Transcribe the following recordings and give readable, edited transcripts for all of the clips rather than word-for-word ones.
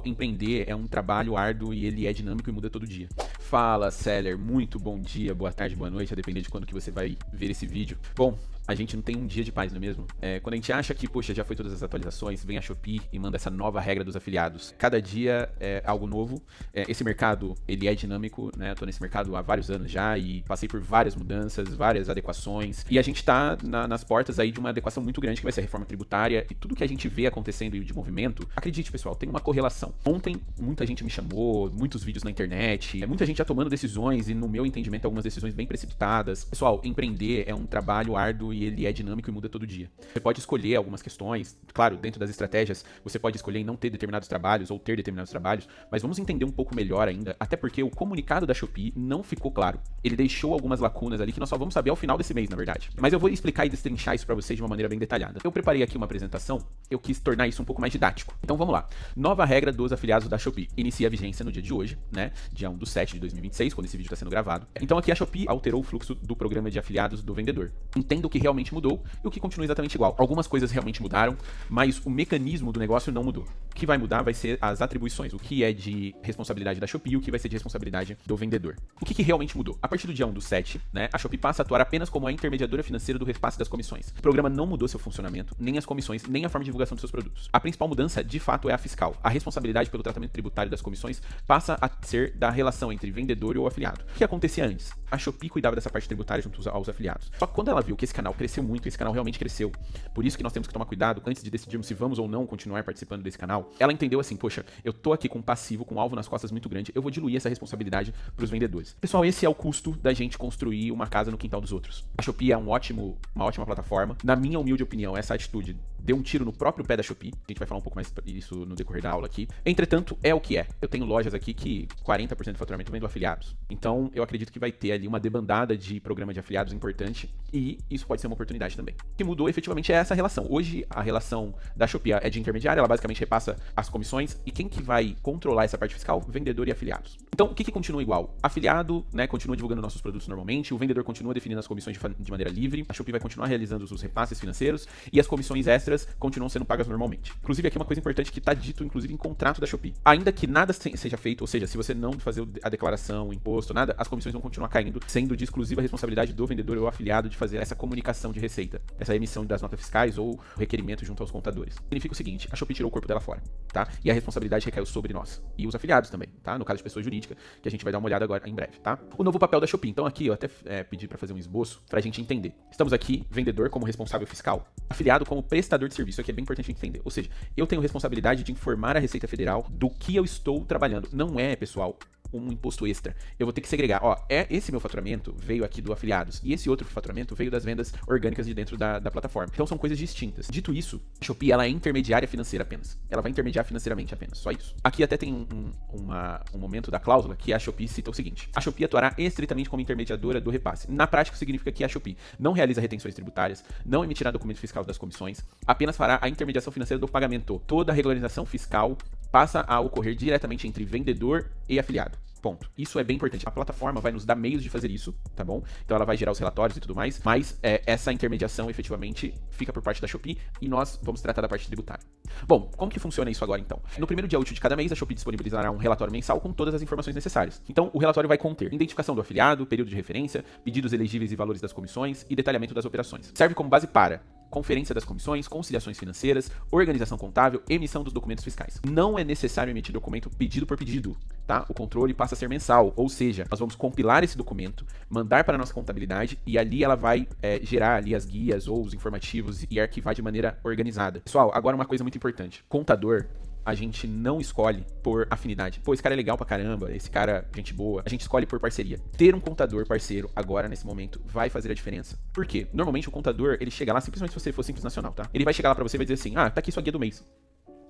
Empreender é um trabalho árduo e ele é dinâmico e muda todo dia. Fala, seller, muito bom dia, boa tarde, boa noite, a depender de quando que você vai ver esse vídeo. Bom, a gente não tem um dia de paz, não é mesmo? Quando a gente acha que, poxa, já foi todas as atualizações, vem a Shopee e manda essa nova regra dos afiliados. Cada dia é algo novo. Esse mercado, ele é dinâmico, né? Eu tô nesse mercado há vários anos já e passei por várias mudanças, várias adequações. E a gente tá nas portas aí de uma adequação muito grande que vai ser a reforma tributária e tudo que a gente vê acontecendo de movimento, acredite, pessoal, tem uma correlação. Ontem, muita gente me chamou, muitos vídeos na internet, muita gente já tomando decisões e, no meu entendimento, algumas decisões bem precipitadas. Pessoal, empreender é um trabalho árduo e ele é dinâmico e muda todo dia. Você pode escolher algumas questões, claro, dentro das estratégias, você pode escolher em não ter determinados trabalhos ou ter determinados trabalhos, mas vamos entender um pouco melhor ainda, até porque o comunicado da Shopee não ficou claro. Ele deixou algumas lacunas ali que nós só vamos saber ao final desse mês, na verdade. Mas eu vou explicar e destrinchar isso pra vocês de uma maneira bem detalhada. Eu preparei aqui uma apresentação, eu quis tornar isso um pouco mais didático. Então vamos lá. Nova regra dos afiliados da Shopee. Inicia a vigência no dia de hoje, né? Dia 1/7 de 2026, quando esse vídeo está sendo gravado. Então aqui a Shopee alterou o fluxo do programa de afiliados do vendedor. Entenda o que realmente mudou e o que continua exatamente igual. Algumas coisas realmente mudaram, mas o mecanismo do negócio não mudou. O que vai mudar vai ser as atribuições, o que é de responsabilidade da Shopee e o que vai ser de responsabilidade do vendedor. O que realmente mudou? A partir do dia 1/7, né, a Shopee passa a atuar apenas como a intermediadora financeira do repasse das comissões. O programa não mudou seu funcionamento, nem as comissões, nem a forma de divulgação dos seus produtos. A principal mudança, de fato, é a fiscal. A responsabilidade pelo tratamento tributário das comissões passa a ser da relação entre vendedor e o afiliado. O que acontecia antes? A Shopee cuidava dessa parte tributária junto aos afiliados. Só que quando ela viu que esse canal cresceu muito, esse canal realmente cresceu, por isso que nós temos que tomar cuidado antes de decidirmos se vamos ou não continuar participando desse canal, ela entendeu assim, poxa, eu tô aqui com um passivo, com um alvo nas costas muito grande, eu vou diluir essa responsabilidade pros vendedores. Pessoal, esse é o custo da gente construir uma casa no quintal dos outros. A Shopee é uma ótima plataforma. Na minha humilde opinião, essa atitude deu um tiro no próprio pé da Shopee. A gente vai falar um pouco mais isso no decorrer da aula aqui. Entretanto, é o que é. Eu tenho lojas aqui que 40% do faturamento vem do afiliados. Então, eu acredito que vai ter ali uma debandada de programa de afiliados importante e isso pode ser uma oportunidade também. O que mudou efetivamente é essa relação. Hoje, a relação da Shopee é de intermediária, ela basicamente repassa as comissões e quem que vai controlar essa parte fiscal? Vendedor e afiliados. Então, o que continua igual? Afiliado, né, continua divulgando nossos produtos normalmente, o vendedor continua definindo as comissões de maneira livre, a Shopee vai continuar realizando os repasses financeiros e as comissões extras continuam sendo pagas normalmente. Inclusive, aqui é uma coisa importante que está dito, inclusive, em contrato da Shopee. Ainda que nada seja feito, ou seja, se você não fazer a declaração, o imposto, nada, as comissões vão continuar caindo, sendo de exclusiva responsabilidade do vendedor ou afiliado de fazer essa comunicação de receita, essa emissão das notas fiscais ou o requerimento junto aos contadores. Significa o seguinte, a Shopee tirou o corpo dela fora, tá? E a responsabilidade recaiu sobre nós. E os afiliados também, tá? No caso de pessoa jurídica, que a gente vai dar uma olhada agora em breve, tá? O novo papel da Shopee. Então aqui eu até pedi para fazer um esboço pra gente entender. Estamos aqui, vendedor como responsável fiscal, afiliado como prestador de serviço. Isso aqui é bem importante entender. Ou seja, eu tenho responsabilidade de informar a Receita Federal do que eu estou trabalhando. Não é, pessoal, um imposto extra. Eu vou ter que segregar. Ó, esse meu faturamento veio aqui do afiliados e esse outro faturamento veio das vendas orgânicas de dentro da plataforma. Então são coisas distintas. Dito isso, a Shopee ela é intermediária financeira apenas. Ela vai intermediar financeiramente apenas. Só isso. Aqui até tem um momento da cláusula que a Shopee cita o seguinte. A Shopee atuará estritamente como intermediadora do repasse. Na prática, significa que a Shopee não realiza retenções tributárias, não emitirá documento fiscal das comissões, apenas fará a intermediação financeira do pagamento. Toda a regularização fiscal passa a ocorrer diretamente entre vendedor e afiliado. Ponto. Isso é bem importante. A plataforma vai nos dar meios de fazer isso, tá bom? Então ela vai gerar os relatórios e tudo mais, mas essa intermediação efetivamente fica por parte da Shopee e nós vamos tratar da parte tributária. Bom, como que funciona isso agora então? No primeiro dia útil de cada mês, a Shopee disponibilizará um relatório mensal com todas as informações necessárias. Então o relatório vai conter identificação do afiliado, período de referência, pedidos elegíveis e valores das comissões e detalhamento das operações. Serve como base para conferência das comissões, conciliações financeiras, organização contábil, emissão dos documentos fiscais. Não é necessário emitir documento pedido por pedido, tá? O controle passa a ser mensal, ou seja, nós vamos compilar esse documento, mandar para a nossa contabilidade e ali ela vai gerar ali as guias ou os informativos e arquivar de maneira organizada. Pessoal, agora uma coisa muito importante. Contador, a gente não escolhe por afinidade. Pô, esse cara é legal pra caramba, esse cara, gente boa. A gente escolhe por parceria. Ter um contador parceiro agora, nesse momento, vai fazer a diferença. Por quê? Normalmente o contador, ele chega lá, simplesmente se você for Simples Nacional, tá? Ele vai chegar lá pra você e vai dizer assim, tá aqui sua guia do mês.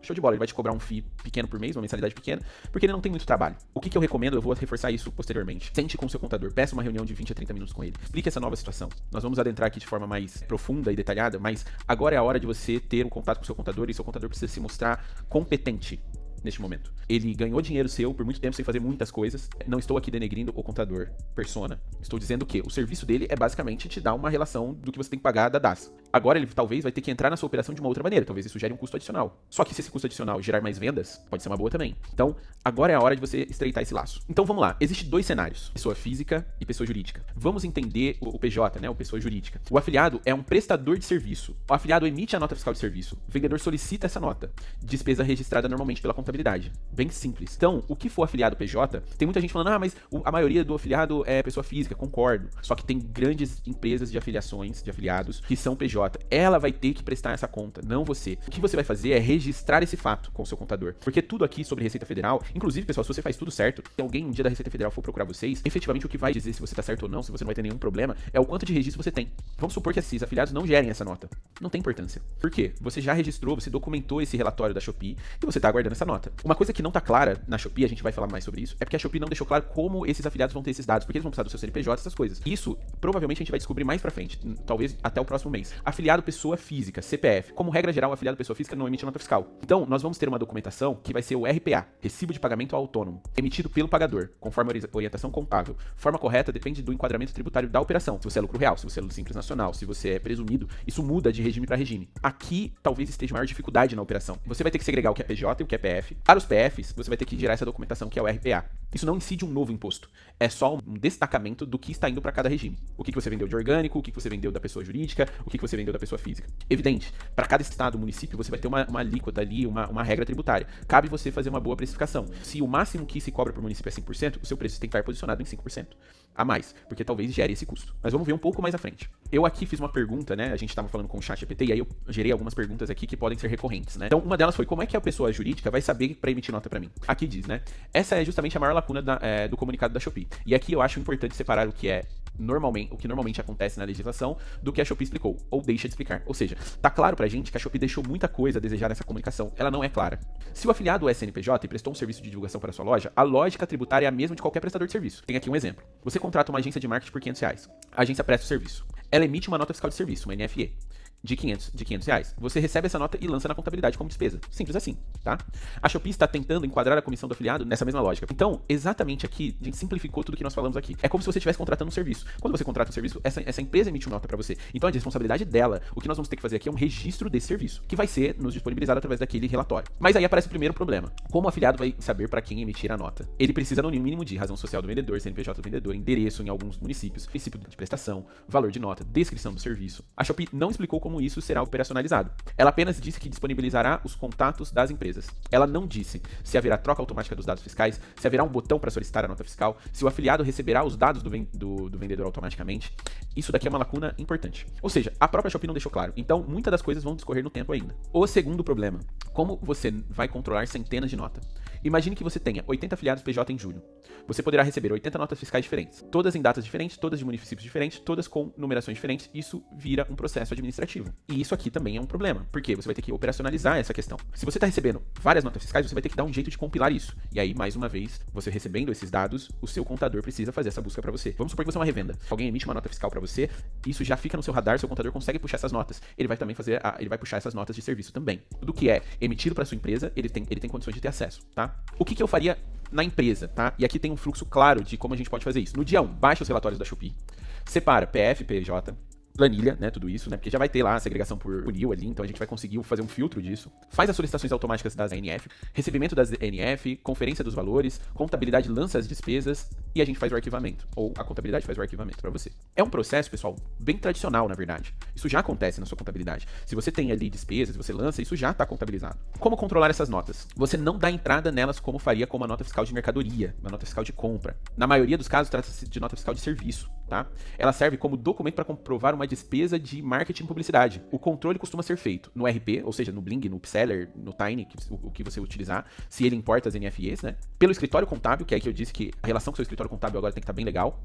Show de bola, ele vai te cobrar um FII pequeno por mês, uma mensalidade pequena, porque ele não tem muito trabalho. O que eu recomendo, eu vou reforçar isso posteriormente. Sente com o seu contador, peça uma reunião de 20 a 30 minutos com ele. Explique essa nova situação. Nós vamos adentrar aqui de forma mais profunda e detalhada, mas agora é a hora de você ter um contato com o seu contador e seu contador precisa se mostrar competente. neste momento. Ele ganhou dinheiro seu por muito tempo sem fazer muitas coisas. Não estou aqui denegrindo o contador, persona. Estou dizendo que o serviço dele é basicamente te dar uma relação do que você tem que pagar da DAS. Agora ele talvez vai ter que entrar na sua operação de uma outra maneira. Talvez isso gere um custo adicional. Só que se esse custo adicional gerar mais vendas, pode ser uma boa também. Então, agora é a hora de você estreitar esse laço. Então vamos lá. Existem dois cenários. Pessoa física e pessoa jurídica. Vamos entender o PJ, né? O pessoa jurídica. O afiliado é um prestador de serviço. O afiliado emite a nota fiscal de serviço. O vendedor solicita essa nota. Despesa registrada normalmente pela contabilidade. Bem simples. Então, o que for afiliado PJ, tem muita gente falando, mas a maioria do afiliado é pessoa física. Concordo. Só que tem grandes empresas de afiliações, de afiliados, que são PJ. Ela vai ter que prestar essa conta, não você. O que você vai fazer é registrar esse fato com o seu contador. Porque tudo aqui sobre Receita Federal, inclusive, pessoal, se você faz tudo certo, se alguém um dia da Receita Federal for procurar vocês, efetivamente o que vai dizer se você tá certo ou não, se você não vai ter nenhum problema, é o quanto de registro você tem. Vamos supor que esses afiliados não gerem essa nota. Não tem importância. Por quê? Você já registrou, você documentou esse relatório da Shopee e você tá aguardando essa nota. Uma coisa que não tá clara na Shopee, a gente vai falar mais sobre isso, é porque a Shopee não deixou claro como esses afiliados vão ter esses dados, porque eles vão precisar do seu CNPJ, essas coisas. Isso, provavelmente, a gente vai descobrir mais pra frente, talvez até o próximo mês. Afiliado pessoa física, CPF. Como regra geral, o afiliado pessoa física não emite nota fiscal. Então, nós vamos ter uma documentação que vai ser o RPA, Recibo de Pagamento Autônomo, emitido pelo pagador, conforme a orientação contábil. Forma correta depende do enquadramento tributário da operação. Se você é lucro real, se você é lucro simples nacional, se você é presumido, isso muda de regime para regime. Aqui, talvez esteja maior dificuldade na operação. Você vai ter que segregar o que é PJ e o que é PF. Para os PFs, você vai ter que gerar essa documentação que é o RPA. Isso não incide um novo imposto. É só um destacamento do que está indo para cada regime. O que você vendeu de orgânico, o que você vendeu da pessoa jurídica, o que você vendeu da pessoa física. Evidente, para cada estado, município, você vai ter uma alíquota ali, uma regra tributária. Cabe você fazer uma boa precificação. Se o máximo que se cobra por município é 5%, o seu preço tem que estar posicionado em 5% a mais, porque talvez gere esse custo. Mas vamos ver um pouco mais à frente. Eu aqui fiz uma pergunta, né? A gente estava falando com o ChatGPT e aí eu gerei algumas perguntas aqui que podem ser recorrentes, né? Então, uma delas foi, como é que a pessoa jurídica vai saber para emitir nota para mim? Aqui diz, né? Essa é justamente a maior lacuna do comunicado da Shopee. E aqui eu acho importante separar o que normalmente acontece na legislação do que a Shopee explicou, ou deixa de explicar. Ou seja, tá claro pra gente que a Shopee deixou muita coisa a desejar nessa comunicação. Ela não é clara. Se o afiliado é CNPJ e prestou um serviço de divulgação para a sua loja, a lógica tributária é a mesma de qualquer prestador de serviço. Tem aqui um exemplo. Você contrata uma agência de marketing por R$500. A agência presta o serviço. Ela emite uma nota fiscal de serviço, uma NFE. De 500 reais. Você recebe essa nota e lança na contabilidade como despesa. Simples assim, tá? A Shopee está tentando enquadrar a comissão do afiliado nessa mesma lógica. Então, exatamente aqui, a gente simplificou tudo que nós falamos aqui. É como se você estivesse contratando um serviço. Quando você contrata um serviço, essa empresa emite uma nota para você. Então, a responsabilidade dela, o que nós vamos ter que fazer aqui é um registro desse serviço, que vai ser nos disponibilizado através daquele relatório. Mas aí aparece o primeiro problema. Como o afiliado vai saber para quem emitir a nota? Ele precisa no mínimo de razão social do vendedor, CNPJ do vendedor, endereço em alguns municípios, princípio de prestação, valor de nota, descrição do serviço. A Shopee não explicou como isso será operacionalizado. Ela apenas disse que disponibilizará os contatos das empresas. Ela não disse se haverá troca automática dos dados fiscais, se haverá um botão para solicitar a nota fiscal, se o afiliado receberá os dados do vendedor automaticamente. Isso daqui é uma lacuna importante. Ou seja, a própria Shopee não deixou claro. Então, muitas das coisas vão discorrer no tempo ainda. O segundo problema, como você vai controlar centenas de notas? Imagine que você tenha 80 afiliados PJ em julho. Você poderá receber 80 notas fiscais diferentes, todas em datas diferentes, todas de municípios diferentes, todas com numerações diferentes. Isso vira um processo administrativo. E isso aqui também é um problema, porque você vai ter que operacionalizar essa questão. Se você está recebendo várias notas fiscais, você vai ter que dar um jeito de compilar isso. E aí, mais uma vez, você recebendo esses dados, o seu contador precisa fazer essa busca para você. Vamos supor que você é uma revenda. Alguém emite uma nota fiscal para você, isso já fica no seu radar, seu contador consegue puxar essas notas. Ele vai também ele vai puxar essas notas de serviço também. Tudo que é emitido para sua empresa, ele tem condições de ter acesso, tá? O que eu faria na empresa, tá? E aqui tem um fluxo claro de como a gente pode fazer isso. No dia 1, baixa os relatórios da Shopee, separa PF, PJ, planilha, né, tudo isso, né, porque já vai ter lá a segregação por funil ali, então a gente vai conseguir fazer um filtro disso. Faz as solicitações automáticas das NF, recebimento das NF, conferência dos valores, contabilidade lança as despesas e a gente faz o arquivamento, ou a contabilidade faz o arquivamento para você. É um processo, pessoal, bem tradicional, na verdade. Isso já acontece na sua contabilidade. Se você tem ali despesas, você lança, isso já está contabilizado. Como controlar essas notas? Você não dá entrada nelas como faria com uma nota fiscal de mercadoria, uma nota fiscal de compra. Na maioria dos casos, trata-se de nota fiscal de serviço, tá? Ela serve como documento para comprovar uma despesa de marketing e publicidade. O controle costuma ser feito no RP, ou seja, no Bling, no Upseller, no Tiny, o que você utilizar, se ele importa as NFEs, né? Pelo escritório contábil, que é aí que eu disse que a relação com o seu escritório contábil agora tem que estar bem legal,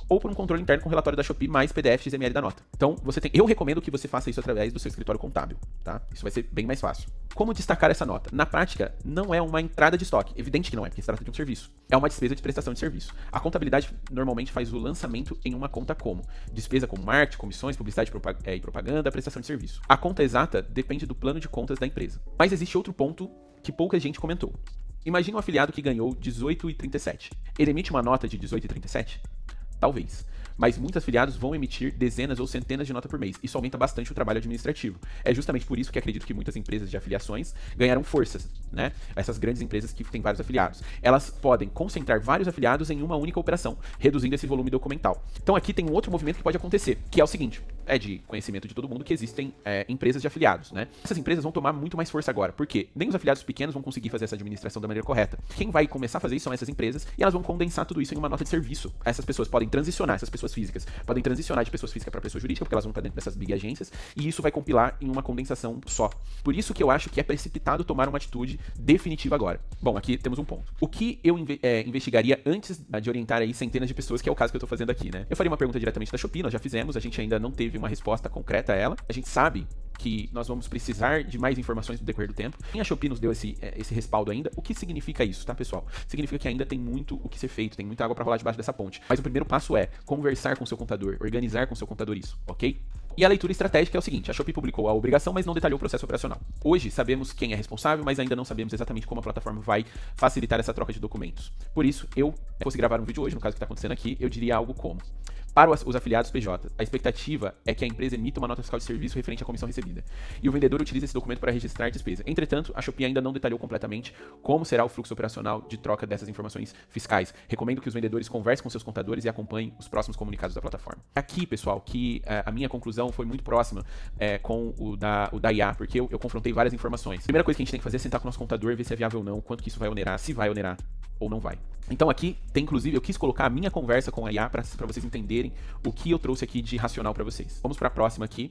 ou por um controle interno com o relatório da Shopee mais PDF XML da nota. Então, eu recomendo que você faça isso através do seu escritório contábil, tá? Isso vai ser bem mais fácil. Como destacar essa nota? Na prática, não é uma entrada de estoque. Evidente que não é, porque se trata de um serviço. É uma despesa de prestação de serviço. A contabilidade normalmente faz o lançamento em uma conta como despesa como marketing, comissões, publicidade e propaganda, prestação de serviço. A conta exata depende do plano de contas da empresa. Mas existe outro ponto que pouca gente comentou. Imagina um afiliado que ganhou 18,37. Ele emite uma nota de 18,37? Talvez. Mas muitos afiliados vão emitir dezenas ou centenas de notas por mês. Isso aumenta bastante o trabalho administrativo. É justamente por isso que acredito que muitas empresas de afiliações ganharam forças, né? Essas grandes empresas que têm vários afiliados. Elas podem concentrar vários afiliados em uma única operação, reduzindo esse volume documental. Então aqui tem um outro movimento que pode acontecer, que é o seguinte: é de conhecimento de todo mundo que existem empresas de afiliados, né? Essas empresas vão tomar muito mais força agora, porque nem os afiliados pequenos vão conseguir fazer essa administração da maneira correta. Quem vai começar a fazer isso são essas empresas, e elas vão condensar tudo isso em uma nota de serviço. Essas pessoas podem transicionar, essas pessoas físicas podem transicionar de pessoas físicas para pessoa jurídica, porque elas vão para dentro dessas big agências, e isso vai compilar em uma condensação só. Por isso que eu acho que é precipitado tomar uma atitude definitiva agora. Bom, aqui temos um ponto. O que eu investigaria antes de orientar aí centenas de pessoas, que é o caso que eu tô fazendo aqui, né? Eu faria uma pergunta diretamente da Shopee, nós já fizemos, a gente ainda não teve uma resposta concreta a ela. A gente sabe que nós vamos precisar de mais informações no decorrer do tempo. E a Shopee nos deu esse respaldo ainda. O que significa isso, tá, pessoal? Significa que ainda tem muito o que ser feito, tem muita água para rolar debaixo dessa ponte. Mas o primeiro passo é conversar com seu contador, organizar com seu contador isso, ok? E a leitura estratégica é o seguinte: a Shopee publicou a obrigação, mas não detalhou o processo operacional. Hoje sabemos quem é responsável, mas ainda não sabemos exatamente como a plataforma vai facilitar essa troca de documentos. Por isso, se fosse gravar um vídeo hoje, no caso que está acontecendo aqui, eu diria algo como: para os afiliados PJ, a expectativa é que a empresa emita uma nota fiscal de serviço referente à comissão recebida, e o vendedor utiliza esse documento para registrar a despesa. Entretanto, a Shopee ainda não detalhou completamente como será o fluxo operacional de troca dessas informações fiscais. Recomendo que os vendedores conversem com seus contadores e acompanhem os próximos comunicados da plataforma. Aqui, pessoal, que a minha conclusão foi muito próxima com o da IA, porque eu confrontei várias informações. A primeira coisa que a gente tem que fazer é sentar com o nosso contador, ver se é viável ou não, quanto que isso vai onerar, se vai onerar ou não vai. Então aqui tem, inclusive, eu quis colocar a minha conversa com a IA para vocês entenderem o que eu trouxe aqui de racional para vocês. Vamos para a próxima aqui.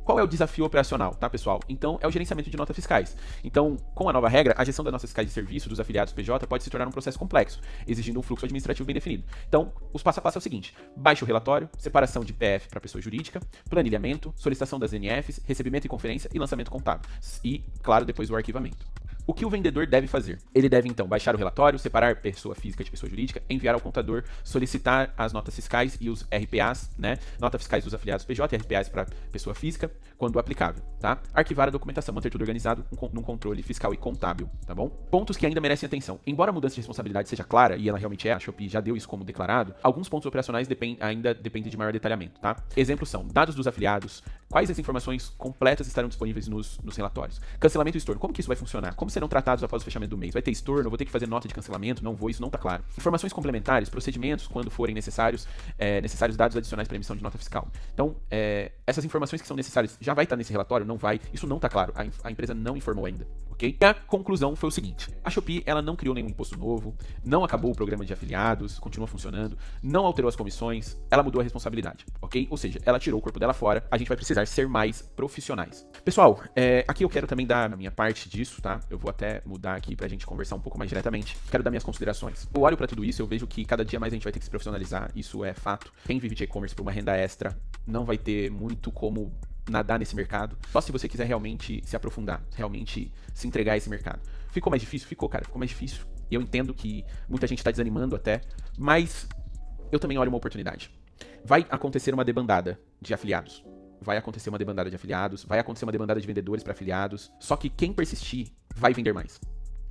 Qual é o desafio operacional, tá, pessoal? Então, é o gerenciamento de notas fiscais. Então, com a nova regra, a gestão das notas fiscais de serviço dos afiliados PJ pode se tornar um processo complexo, exigindo um fluxo administrativo bem definido. Então, os passo a passo é o seguinte: baixe o relatório, separação de PF para pessoa jurídica, planilhamento, solicitação das NFs, recebimento e conferência e lançamento contábil. E, claro, depois o arquivamento. O que o vendedor deve fazer? Ele deve, então, baixar o relatório, separar pessoa física de pessoa jurídica, enviar ao contador, solicitar as notas fiscais e os RPAs, né? Notas fiscais dos afiliados PJ e RPAs para pessoa física, quando aplicável, tá? Arquivar a documentação, manter tudo organizado num controle fiscal e contábil, tá bom? Pontos que ainda merecem atenção. Embora a mudança de responsabilidade seja clara, e ela realmente é, a Shopee já deu isso como declarado, alguns pontos operacionais ainda dependem de maior detalhamento, tá? Exemplos são dados dos afiliados, quais as informações completas estarão disponíveis nos relatórios, cancelamento e estorno, como que isso vai funcionar? Como serão tratados após o fechamento do mês? Vai ter estorno? Vou ter que fazer nota de cancelamento? Não vou, isso não tá claro. Informações complementares, procedimentos, quando forem necessários dados adicionais para emissão de nota fiscal. Então, essas informações que são necessárias já vai estar nesse relatório? Não vai. Isso não tá claro. A empresa não informou ainda, ok? E a conclusão foi o seguinte: a Shopee, ela não criou nenhum imposto novo, não acabou o programa de afiliados, continua funcionando, não alterou as comissões, ela mudou a responsabilidade, ok? Ou seja, ela tirou o corpo dela fora, a gente vai precisar ser mais profissionais. Pessoal, aqui eu quero também dar a minha parte disso, tá? Eu vou até mudar aqui pra gente conversar um pouco mais diretamente. Quero dar minhas considerações. Eu olho pra tudo isso, eu vejo que cada dia mais a gente vai ter que se profissionalizar, isso é fato. Quem vive de e-commerce por uma renda extra não vai ter muito como nadar nesse mercado, só se você quiser realmente se aprofundar, realmente se entregar a esse mercado. Ficou mais difícil? Ficou, cara, ficou mais difícil. E eu entendo que muita gente tá desanimando até, mas eu também olho uma oportunidade. Vai acontecer uma debandada de afiliados. Vai acontecer uma debandada de afiliados, vai acontecer uma debandada de vendedores para afiliados, só que quem persistir vai vender mais.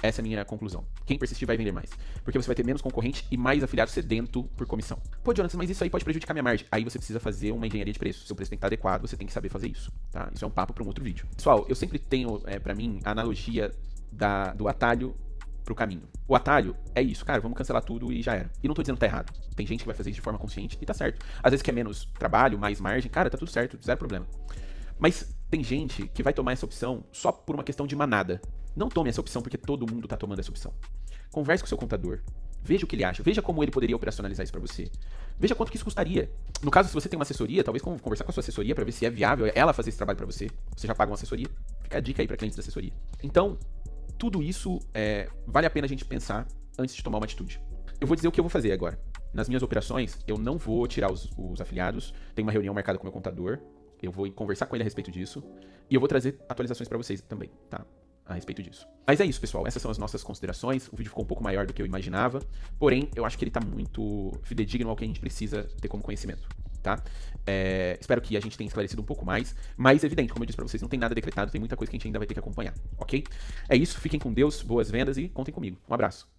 Essa é a minha conclusão. Quem persistir vai vender mais. Porque você vai ter menos concorrente e mais afiliado sedento por comissão. Pô, Jonathan, mas isso aí pode prejudicar minha margem. Aí você precisa fazer uma engenharia de preço. Seu preço tem que estar adequado, você tem que saber fazer isso, tá? Isso é um papo para um outro vídeo. Pessoal, eu sempre tenho, pra mim, a analogia do atalho pro caminho. O atalho é isso, cara, vamos cancelar tudo e já era. E não tô dizendo que tá errado. Tem gente que vai fazer isso de forma consciente e tá certo. Às vezes quer menos trabalho, mais margem, cara, tá tudo certo, zero problema. Mas tem gente que vai tomar essa opção só por uma questão de manada. Não tome essa opção porque todo mundo tá tomando essa opção. Converse com o seu contador. Veja o que ele acha. Veja como ele poderia operacionalizar isso pra você. Veja quanto que isso custaria. No caso, se você tem uma assessoria, talvez conversar com a sua assessoria pra ver se é viável ela fazer esse trabalho pra você. Você já paga uma assessoria. Fica a dica aí pra clientes da assessoria. Então, tudo isso vale a pena a gente pensar antes de tomar uma atitude. Eu vou dizer o que eu vou fazer agora. Nas minhas operações, eu não vou tirar os afiliados. Tem uma reunião marcada com o meu contador. Eu vou conversar com ele a respeito disso. E eu vou trazer atualizações pra vocês também, tá? A respeito disso. Mas é isso, pessoal. Essas são as nossas considerações. O vídeo ficou um pouco maior do que eu imaginava. Porém, eu acho que ele tá muito fidedigno ao que a gente precisa ter como conhecimento. tá? Espero que a gente tenha esclarecido um pouco mais, mas evidente, como eu disse pra vocês, não tem nada decretado, tem muita coisa que a gente ainda vai ter que acompanhar, ok? É isso, fiquem com Deus, boas vendas e contem comigo. Um abraço.